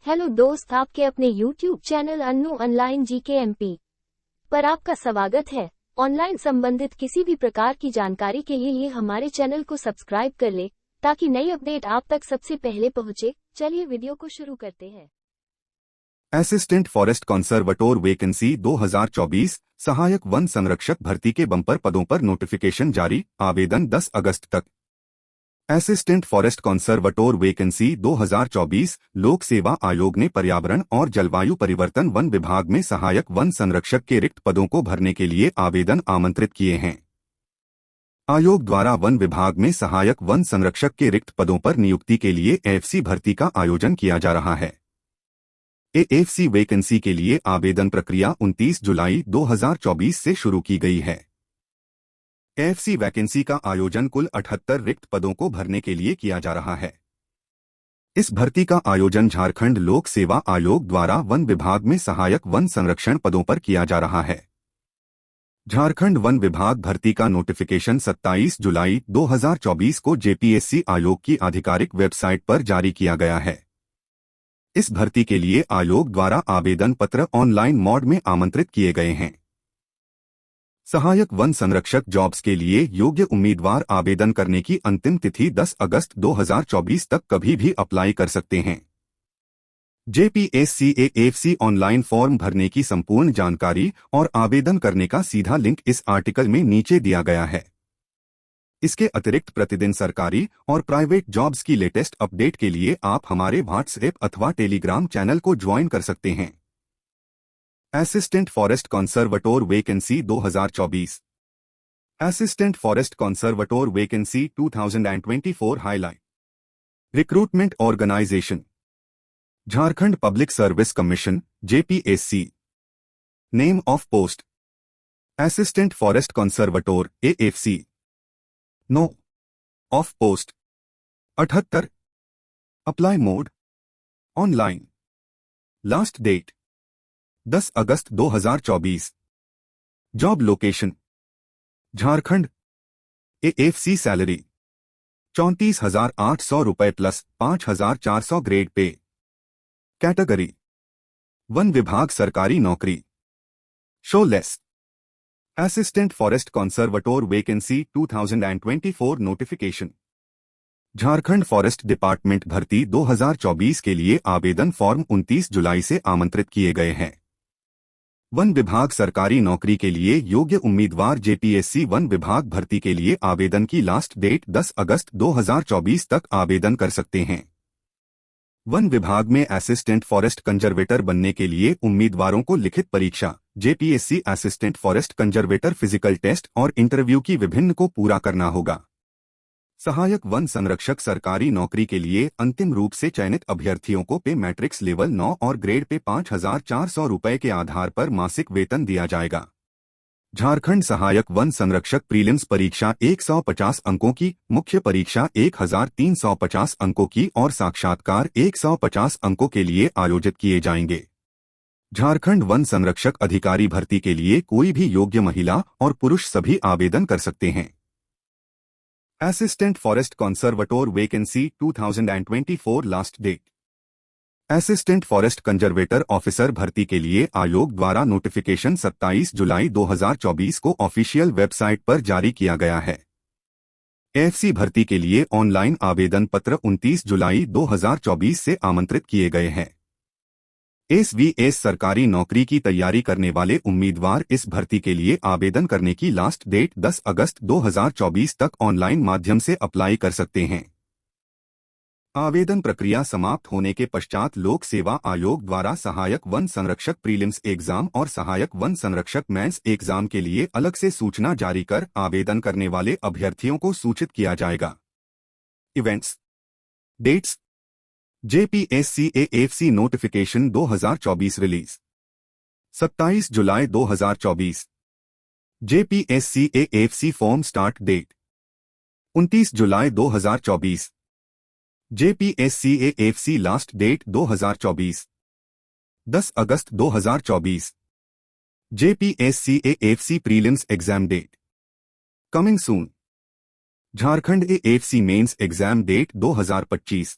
Hello दोस्त, आपके अपने YouTube channel Annu online GK MP पर आपका स्वागत है। ऑनलाइन संबंधित किसी भी प्रकार की जानकारी के लिए हमारे चैनल को सब्सक्राइब कर ले ताकि नई अपडेट आप तक सबसे पहले पहुंचे। चलिए वीडियो को शुरू करते हैं। असिस्टेंट फॉरेस्ट कंजर्वेटर वैकेंसी 2024 सहायक वन संरक्षक भर्ती के बंपर पदों पर नोटिफिकेशन जारी। आवेदन 10 अगस्त तक। असिस्टेंट फॉरेस्ट कंजर्वेटर वैकेंसी 2024 लोक सेवा आयोग ने पर्यावरण और जलवायु परिवर्तन वन विभाग में सहायक वन संरक्षक के रिक्त पदों को भरने के लिए आवेदन आमंत्रित किए हैं। आयोग द्वारा वन विभाग में सहायक वन संरक्षक के रिक्त पदों पर नियुक्ति के लिए एएफसी भर्ती का आयोजन किया जा रहा है। एएफसी वैकेंसी के लिए आवेदन प्रक्रिया 29 जुलाई 2024 से शुरू की गई है। एएफसी वैकेंसी का आयोजन कुल 78 रिक्त पदों को भरने के लिए किया जा रहा है। इस भर्ती का आयोजन झारखंड लोक सेवा आयोग द्वारा वन विभाग में सहायक वन संरक्षण पदों पर किया जा रहा है। झारखंड वन विभाग भर्ती का नोटिफिकेशन 27 जुलाई 2024 को जेपीएससी आयोग की आधिकारिक वेबसाइट पर जारी किया गया है। इस भर्ती के लिए आयोग द्वारा आवेदन पत्र ऑनलाइन मोड में आमंत्रित किए गए हैं। सहायक वन संरक्षक जॉब्स के लिए योग्य उम्मीदवार आवेदन करने की अंतिम तिथि 10 अगस्त 2024 तक कभी भी अप्लाई कर सकते हैं। जेपीएससी एएफसी ऑनलाइन फॉर्म भरने की संपूर्ण जानकारी और आवेदन करने का सीधा लिंक इस आर्टिकल में नीचे दिया गया है। इसके अतिरिक्त प्रतिदिन सरकारी और प्राइवेट जॉब्स की लेटेस्ट अपडेट के लिए आप हमारे व्हाट्सएप अथवा टेलीग्राम चैनल को ज्वाइन कर सकते हैं। Assistant forest conservator vacancy 2024। Assistant forest conservator vacancy 2024 highlight. Recruitment organisation Jharkhand public service commission JPSC. Name of post assistant forest conservator AFC. No of post 78। Apply mode online. Last date 10 अगस्त 2024। Job location Jharkhand. AFC salary 34,800 रुपए plus 5,400 grade pay. Category वन विभाग सरकारी नौकरी। Show less. Assistant forest conservator vacancy 2024 notification. Jharkhand forest department भर्ती 2024 के लिए आवेदन फॉर्म 29 जुलाई से आमंत्रित किए गए हैं। वन विभाग सरकारी नौकरी के लिए योग्य उम्मीदवार जेपीएससी वन विभाग भर्ती के लिए आवेदन की लास्ट डेट 10 अगस्त 2024 तक आवेदन कर सकते हैं। वन विभाग में असिस्टेंट फॉरेस्ट कंजर्वेटर बनने के लिए उम्मीदवारों को लिखित परीक्षा, JPSC assistant forest conservator physical test और इंटरव्यू की विभिन्न को पूरा करना होगा। सहायक वन संरक्षक सरकारी नौकरी के लिए अंतिम रूप से चयनित अभ्यर्थियों को पे मैट्रिक्स लेवल 9 और ग्रेड पे 5,400 रुपए के आधार पर मासिक वेतन दिया जाएगा। झारखंड सहायक वन संरक्षक प्रीलिम्स परीक्षा 150 अंकों की, मुख्य परीक्षा 1,350 अंकों की और साक्षात्कार 150 अंकों के लिए आयोजित किए जाएंगे। झारखंड वन संरक्षक अधिकारी भर्ती के लिए कोई भी योग्य महिला और पुरुष सभी आवेदन कर सकते हैं। Assistant forest conservator vacancy 2024 last date. Assistant forest conservator officer भर्ती के लिए आयोग द्वारा नोटिफिकेशन 27 जुलाई 2024 को ऑफिशियल वेबसाइट पर जारी किया गया है। एएफसी भर्ती के लिए ऑनलाइन आवेदन पत्र 29 जुलाई 2024 से आमंत्रित किए गए हैं। एसवीएस सरकारी नौकरी की तैयारी करने वाले उम्मीदवार इस भर्ती के लिए आवेदन करने की लास्ट डेट 10 अगस्त 2024 तक ऑनलाइन माध्यम से अप्लाई कर सकते हैं। आवेदन प्रक्रिया समाप्त होने के पश्चात लोक सेवा आयोग द्वारा सहायक वन संरक्षक प्रीलिम्स एग्जाम और सहायक वन संरक्षक मेंस एग्जाम के लिए अलग से सूचना जारी कर आवेदन करने वाले अभ्यर्थियों को सूचित किया जाएगा। Events, dates. JPSC AFC notification 2024 release 27 जुलाई 2024। JPSC AFC form start date 29 जुलाई 2024। जेपीएससी एएफसी लास्ट डेट 2024 10 अगस्त 2024। JPSC AFC prelims exam date coming soon. Jharkhand AFC mains exam date 2025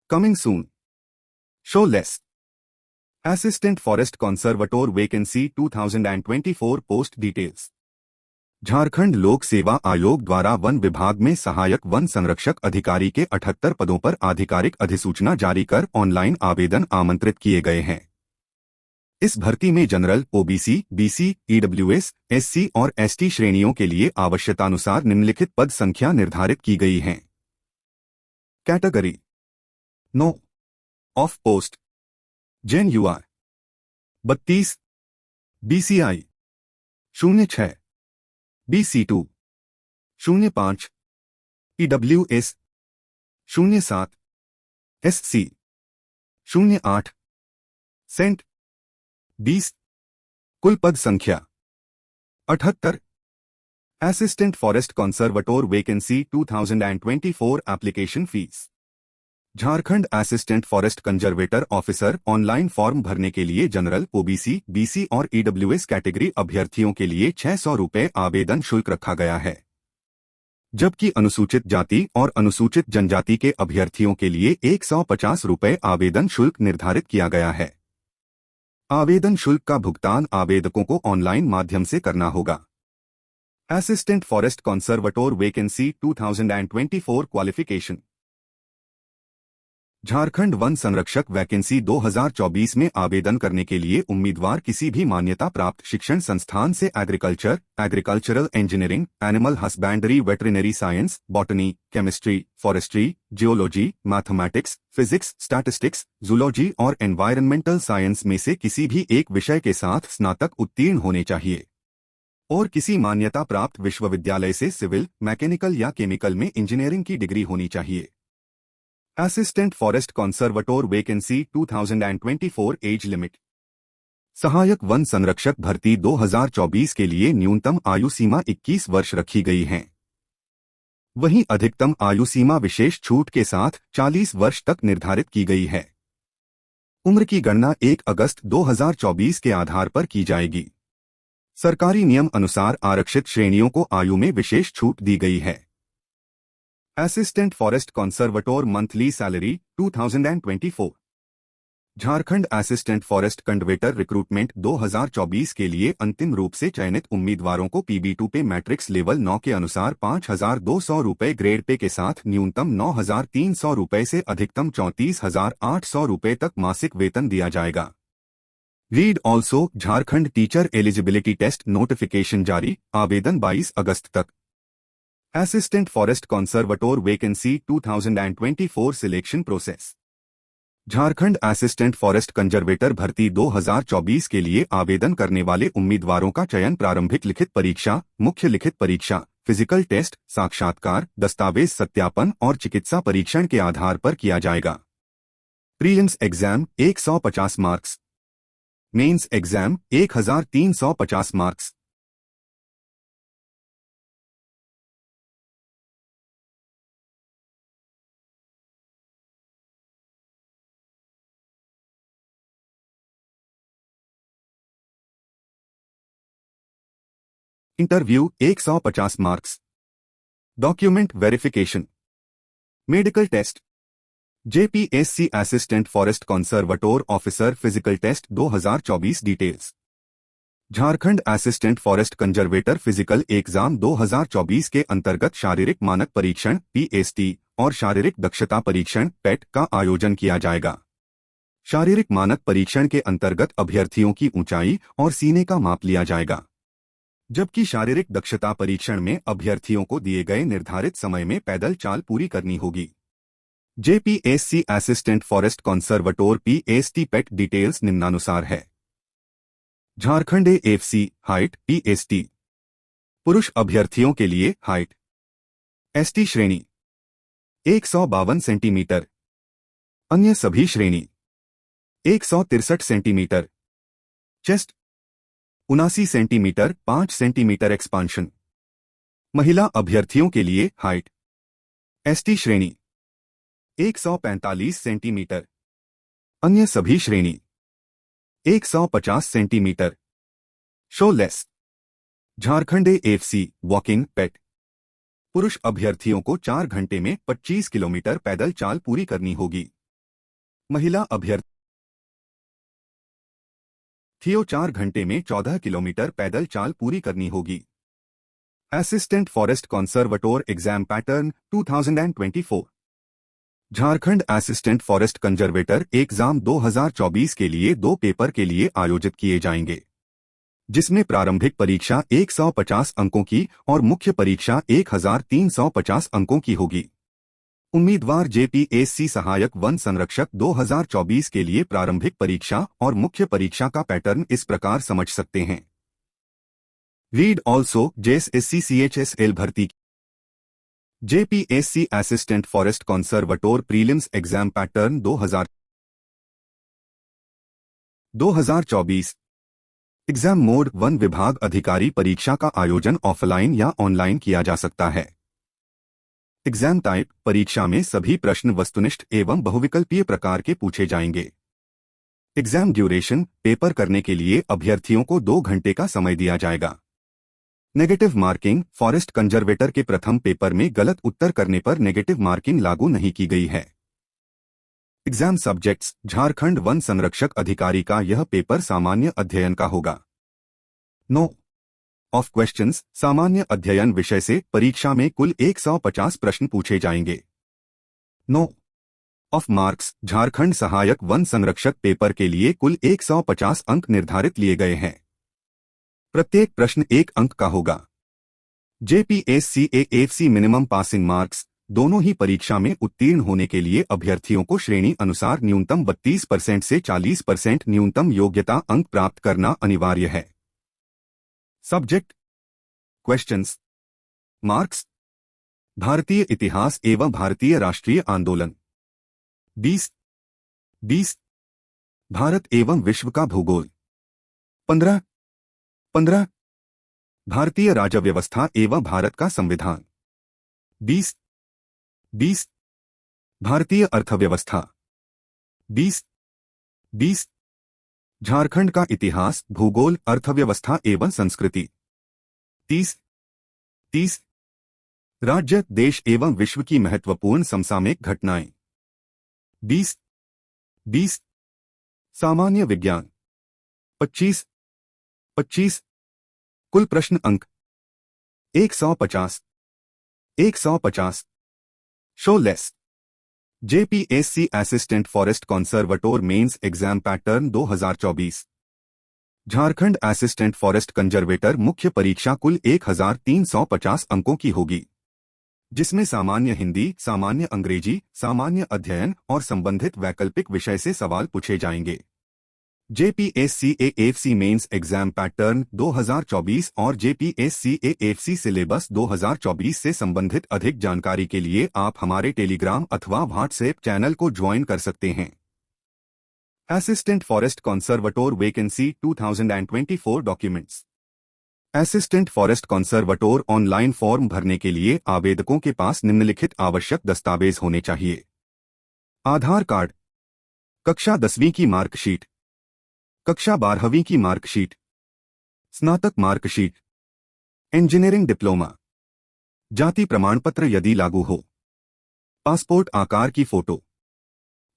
coming soon. Show less assistant forest conservator vacancy 2024 post details. Jharkhand लोक सेवा आयोग द्वारा one विभाग में सहायक वन संरक्षक अधिकारी के 78 पदों पर आधिकारिक अधिसूचना जारी कर ऑनलाइन आवेदन आमंत्रित किए गए हैं। इस भर्ती में general, OBC, BC, EWS, SC और एसटी श्रेणियों के लिए आवश्यकतानुसार निम्नलिखित पद संख्या निर्धारित की गई हैं। Category no of post gen UR 32, BCI 06, BC2 05, EWS 07, SC 08, सेंट 20। कुल पद संख्या 78। Assistant forest conservator vacancy 2024 application fees. Jharkhand assistant forest conservator officer online form भरने के लिए जनरल, ओबीसी, बीसी और ईडब्ल्यूएस कैटेगरी अभ्यर्थियों के लिए 600 रुपये आवेदन शुल्क रखा गया है, जबकि अनुसूचित जाति और अनुसूचित जनजाति के अभ्यर्थियों के लिए 150 रुपये आवेदन शुल्क निर्धारित किया गया है। आवेदन शुल्क का भुगतान आवेदकों को ऑनलाइन माध्यम से करना होगा। Assistant forest conservator vacancy 2024 qualification. Jharkhand one संरक्षक वैकेंसी 2024 में आवेदन करने के लिए उम्मीदवार किसी भी मान्यता प्राप्त शिक्षण संस्थान से agricultural engineering, animal husbandry, veterinary science, botany, chemistry, forestry, geology, mathematics, physics, statistics, zoology और एनवायरमेंटल साइंस में से किसी भी एक विषय के साथ स्नातक उत्तीर्ण होने चाहिए और किसी मान्यता प्राप्त विश्वविद्यालय से सिविल, मैकेनिकल या केमिकल में इंजीनियरिंग की डिग्री होनी चाहिए। Assistant forest conservator vacancy 2024 age limit. सहायक वन संरक्षक भर्ती 2024 के लिए न्यूनतम आयु सीमा 21 वर्ष रखी गई है। वहीं अधिकतम आयु सीमा विशेष छूट के साथ 40 वर्ष तक निर्धारित की गई है। उम्र की गणना 1 अगस्त 2024 के आधार पर की जाएगी। सरकारी नियम अनुसार आरक्षित श्रेणियों को आयु में विशेष छूट दी गई है। Assistant forest conservator monthly salary 2024। Jharkhand assistant forest conservator recruitment 2024 के लिए अंतिम रूप से चयनित उम्मीदवारों को PB2 पे मैट्रिक्स लेवल 9 के अनुसार 5,200 रुपये ग्रेड पे के साथ न्यूनतम 9,300 रुपये से अधिकतम 34,800 रुपये तक मासिक वेतन दिया जाएगा। Read also Jharkhand teacher eligibility test notification जारी, आवेदन 22 अगस्त तक। Assistant forest conservator vacancy 2024 selection process. Jharkhand assistant forest conservator भर्ती 2024 के लिए आवेदन करने वाले उम्मीदवारों का चयन प्रारंभिक लिखित परीक्षा, मुख्य लिखित परीक्षा, फिजिकल टेस्ट, साक्षात्कार, दस्तावेज सत्यापन और चिकित्सा परीक्षण के आधार पर किया जाएगा। Prelims exam 150 marks, mains exam 1350 marks. Interview 150 marks. Document verification, medical test, JPSC assistant forest conservator officer physical test 2024 details. Jharkhand assistant forest conservator physical exam 2024 के अंतर्गत शारीरिक मानक परीक्षण PST और शारीरिक दक्षता परीक्षण PET का आयोजन किया जाएगा। शारीरिक मानक परीक्षण के अंतर्गत अभ्यर्थियों की ऊंचाई और सीने का माप लिया जाएगा, जबकि शारीरिक दक्षता परीक्षण में अभ्यर्थियों को दिए गए निर्धारित समय में पैदल चाल पूरी करनी होगी। JPSC assistant forest conservator PST PET details निम्नानुसार है। झारखंड AFC हाइट PST पुरुष अभ्यर्थियों के लिए हाइट ST श्रेणी 152 सेंटीमीटर, अन्य सभी श्रेणी 163 centimetre, chest 79 centimetre 5 centimetre expansion. महिला अभ्यर्थियों के लिए हाइट ST श्रेणी 145 सेंटीमीटर, अन्य सभी श्रेणी 150 centimetre. Show less Jharkhand AFC walking PET पुरुष अभ्यर्थियों को 4 घंटे में 25 किलोमीटर पैदल चाल पूरी करनी होगी। महिला अभ्यर्थी थियो 4 घंटे में 14 किलोमीटर पैदल चाल पूरी करनी होगी। Assistant forest conservator exam pattern 2024। Jharkhand assistant forest conservator exam 2024 के लिए 2 पेपर के लिए आयोजित किए जाएंगे, जिसमें प्रारंभिक परीक्षा 150 अंकों की और मुख्य परीक्षा 1350 अंकों की होगी। उम्मीदवार जेपीएससी सहायक वन संरक्षक 2024 के लिए प्रारंभिक परीक्षा और मुख्य परीक्षा का पैटर्न इस प्रकार समझ सकते हैं। रीड ऑल्सो जेएसएससी सीएचएसएल भर्ती JPSC assistant forest conservator prelims exam pattern 2024। Exam mode. One विभाग अधिकारी परीक्षा का आयोजन ऑफलाइन या ऑनलाइन किया जा सकता है। Exam type. परीक्षा में सभी प्रश्न वस्तुनिष्ठ एवं बहुविकल्पीय प्रकार के पूछे जाएंगे। Exam duration. पेपर करने के लिए अभ्यर्थियों को 2 घंटे का समय दिया जाएगा। Negative marking. फॉरेस्ट कंजर्वेटर के प्रथम पेपर में गलत उत्तर करने पर नेगेटिव मार्किंग लागू नहीं की गई है। Exam subjects. झारखंड वन संरक्षक अधिकारी का यह पेपर सामान्य अध्ययन का होगा। No of questions. सामान्य अध्ययन विषय से परीक्षा में कुल 150 प्रश्न पूछे जाएंगे। No of marks. झारखंड सहायक वन संरक्षक पेपर के लिए कुल 150 अंक निर्धारित लिए गए हैं। प्रत्येक प्रश्न 1 अंक का होगा। JPSC AFC minimum passing marks. दोनों ही परीक्षा में उत्तीर्ण होने के लिए अभ्यर्थियों को श्रेणी अनुसार न्यूनतम 32% से 40% न्यूनतम योग्यता अंक प्राप्त करना अनिवार्य है। सब्जेक्ट। क्वेश्चंस। मार्क्स। भारतीय इतिहास एवं भारतीय राष्ट्रीय आंदोलन। 20 भारत एवं विश्व का भूगोल। 15 भारतीय राज्य व्यवस्था एवं भारत का संविधान। 20 भारतीय अर्थव्यवस्था। 20 झारखंड का इतिहास, भूगोल, अर्थव्यवस्था एवं संस्कृति। 30 राज्य, देश एवं विश्व की महत्वपूर्ण समसामयिक घटनाएं। 20 सामान्य विज्ञान। 25 कुल प्रश्न अंक 150 show less. JPSC assistant forest conservator mains exam pattern 2024। Jharkhand assistant forest conservator मुख्य परीक्षा कुल 1350 अंकों की होगी, जिसमें सामान्य हिंदी, सामान्य अंग्रेजी, सामान्य अध्ययन और संबंधित वैकल्पिक विषय से सवाल पूछे जाएंगे। JPSC AFC mains exam pattern 2024 और जेपीएससी एएफसी सिलेबस 2024 से संबंधित अधिक जानकारी के लिए आप हमारे टेलीग्राम अथवा व्हाट्सएप चैनल को ज्वाइन कर सकते हैं। Assistant forest conservator vacancy 2024 documents. Assistant forest conservator online form भरने के लिए आवेदकों के पास निम्नलिखित आवश्यक दस्तावेज होने चाहिए। आधार कार्ड, कक्षा 10वीं की मार्कशीट, कक्षा 12वीं की मार्कशीट, स्नातक मार्कशीट, इंजीनियरिंग डिप्लोमा, जाति प्रमाण पत्र यदि लागू हो, पासपोर्ट आकार की photo,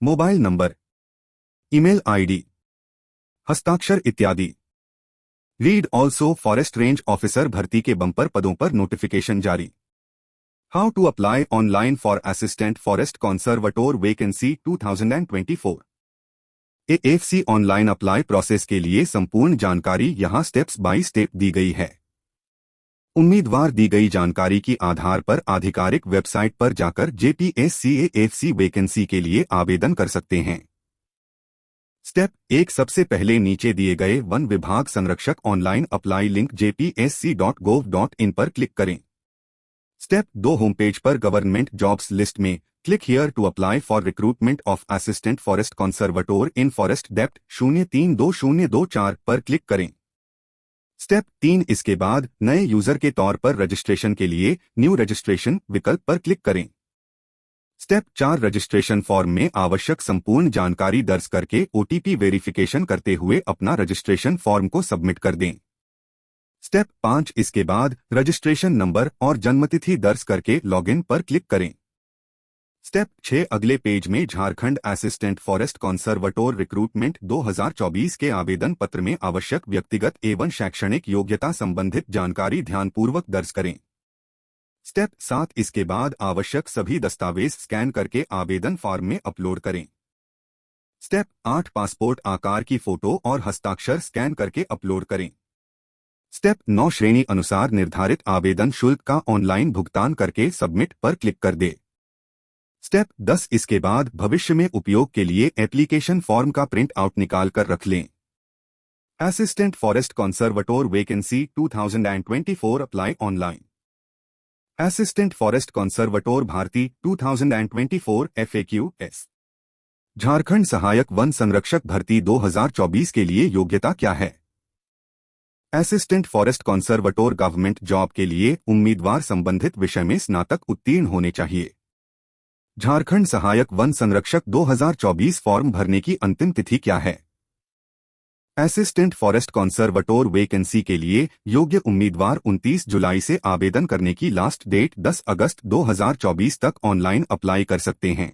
mobile number, email ID, हस्ताक्षर इत्यादि। Read also forest range officer भर्ती के बंपर पदों पर नोटिफिकेशन जारी। How to apply online for assistant forest conservator vacancy 2024। AFC online apply process के लिए संपूर्ण जानकारी यहां स्टेप्स बाय स्टेप दी गई है। उम्मीदवार दी गई जानकारी की आधार पर आधिकारिक वेबसाइट पर जाकर जेपीएससी एएफसी वैकेंसी के लिए आवेदन कर सकते हैं। स्टेप 1, सबसे पहले नीचे दिए गए वन विभाग संरक्षक ऑनलाइन अप्लाई लिंक jpsc.gov.in पर क्लिक करें। स्टेप 2, होम पेज पर गवर्नमेंट जॉब्स लिस्ट में click here to apply for recruitment of assistant forest conservator in forest depth 032024 पर क्लिक करें। स्टेप 3, इसके बाद नए यूजर के तौर पर रजिस्ट्रेशन के लिए न्यू रजिस्ट्रेशन विकल्प पर क्लिक करें। स्टेप 4, रजिस्ट्रेशन फॉर्म में आवश्यक संपूर्ण जानकारी दर्ज करके ओटीपी वेरिफिकेशन करते हुए अपना रजिस्ट्रेशन फॉर्म को सबमिट कर दें। स्टेप 5, इसके बाद रजिस्ट्रेशन नंबर और जन्मतिथि दर्ज करके लॉगिन पर क्लिक करें। स्टेप 6 अगले पेज में झारखंड असिस्टेंट फॉरेस्ट कॉन्सर्वेटोर रिक्रूटमेंट 2024 के आवेदन पत्र में आवश्यक व्यक्तिगत एवं शैक्षणिक योग्यता संबंधित जानकारी ध्यानपूर्वक दर्ज करें। स्टेप 7 इसके बाद आवश्यक सभी दस्तावेज स्कैन करके आवेदन फॉर्म में अपलोड करें। स्टेप 8 पासपोर्ट आकार की फोटो और हस्ताक्षर स्कैन करके अपलोड करें। स्टेप 9 श्रेणी अनुसार निर्धारित आवेदन शुल्क का ऑनलाइन भुगतान करके सबमिट पर क्लिक कर दे। स्टेप 10 इसके बाद भविष्य में उपयोग के लिए एप्लीकेशन फॉर्म का प्रिंट आउट निकाल कर रख लें। Assistant forest conservator vacancy 2024 apply online. Assistant forest conservator भारती 2024 FAQs। झारखंड सहायक वन संरक्षक भर्ती 2024 के लिए योग्यता क्या है? असिस्टेंट फॉरेस्ट कॉन्सर्वेटोर गवर्नमेंट जॉब के लिए उम्मीदवार संबंधित विषय में स्नातक उत्तीर्ण होने चाहिए। झारखंड सहायक वन संरक्षक 2024 फॉर्म भरने की अंतिम तिथि क्या है? असिस्टेंट फॉरेस्ट कॉन्सर्वेटोर वैकेंसी के लिए योग्य उम्मीदवार 29 जुलाई से आवेदन करने की लास्ट डेट 10 अगस्त 2024 तक ऑनलाइन अप्लाई कर सकते हैं।